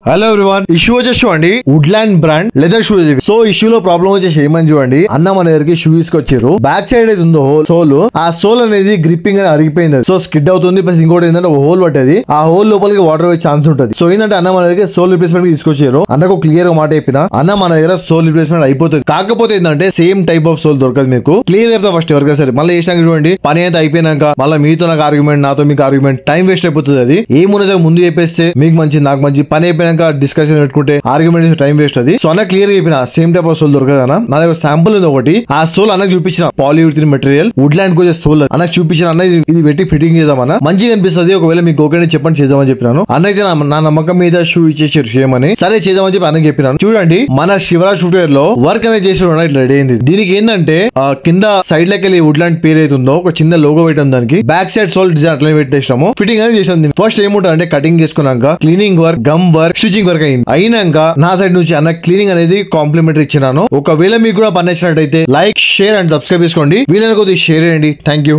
Hello everyone, issue వచ్చేసి చూడండి Woodland brand leather shoes ఇవి. సో ఇష్యూలో ప్రాబ్లం వచ్చేసి ఏమని చూడండి, అన్న మన దగ్గరికి షూ తీసుకొచ్చారు. బ్యాక్ సైడ్ అయితే ఉందో సోల్, ఆ సోల్ అనేది గ్రిప్పింగ్ అని అరిగిపోయింది. సో స్కిడ్ అవుతుంది. ప్లస్ ఇంకోటి ఏంటంటే ఒక హోల్ పట్టేది, ఆ హోల్ లోపలికి వాటర్ వచ్చే ఛాన్స్ ఉంటుంది. సో ఏంటంటే అన్న మన దగ్గర సోల్ రిప్లేస్మెంట్ తీసుకొచ్చారు. అన్నకు క్లియర్ గా మాట చెప్పిన, అన్న మన దగ్గర సోల్ రిప్లేస్మెంట్ అయిపోతుంది. కాకపోతే ఏంటంటే సేమ్ టైప్ ఆఫ్ సోల్ దొరకదు మీకు. క్లియర్ చెప్తా ఫస్ట్ ఎవరికైనా సరే. మళ్ళీ చేసినాక చూడండి, పని అయితే అయిపోయినాక మళ్ళీ మీతో నాకు ఆర్గ్యుమెంట్, నాతో మీకు ఆర్గ్యుమెంట్, టైం వేస్ట్ అయిపోతుంది. అది ఏమున్నదో ముందు చెప్పేస్తే మీకు మంచి, నాకు మంచి. పని అయిపోయినాక డిస్కషన్ పెట్టుకుంటే ఆర్గ్యుమెంట్ టైం వేస్ట్. అది సో అన్న క్లియర్ చెప్పిన సేమ్ టైప్ ఆఫ్ సోల్ దొరకదు అన్న. నా దగ్గర శాంపుల్ ఉంది ఒకటి. ఆ సోల్ అన్నకు చూపించిన పాలియూరిథిన్ మెటీరియల్ వుడ్లాండ్ కు సోల్ అన్నకు చూపించిన. అన్న ఇది పెట్టి ఫిట్టింగ్ చేద్దామన్నా, మంచిగా అనిపిస్తుంది. ఒకవేళ మీకు ఓకే చెప్పండి, చేద్దామని చెప్పినాను. అన్న అయితే నా నమ్మకం మీద షూ ఇచ్చేసారు చేయమని. సరే చేద్దామని చెప్పి అన్నకి చెప్పినాను. చూడండి మన శివరాజ్ ఫుట్వేర్ లో వర్క్ అనేది చేసాడు ఇట్లా రెడీ అయింది. దీనికి ఏంటంటే కింద సైడ్ లెక్క వుడ్లాండ్ పేరు అవుతుందో ఒక చిన్న లోగో పెట్టాం. దానికి బ్యాక్ సైడ్ సోల్ డిజైన్ అట్లా పెట్టేసాము. ఫిట్టింగ్ అనేది చేసాం. ఫస్ట్ ఏముంటుంది అంటే కటింగ్ చేసుకున్నాక cleaning work, gum work, stitching work అయినాక నా సైడ్ నుంచి అన్న క్లీనింగ్ అనేది కాంప్లిమెంటరీ ఇచ్చినాను. ఒకవేళ మీకు కూడా పని నచ్చినట్టయితే లైక్, షేర్ అండ్ సబ్స్క్రైబ్ చేసుకోండి. వీళ్ళని కొద్దిగా షేర్ చేయండి. Thank you.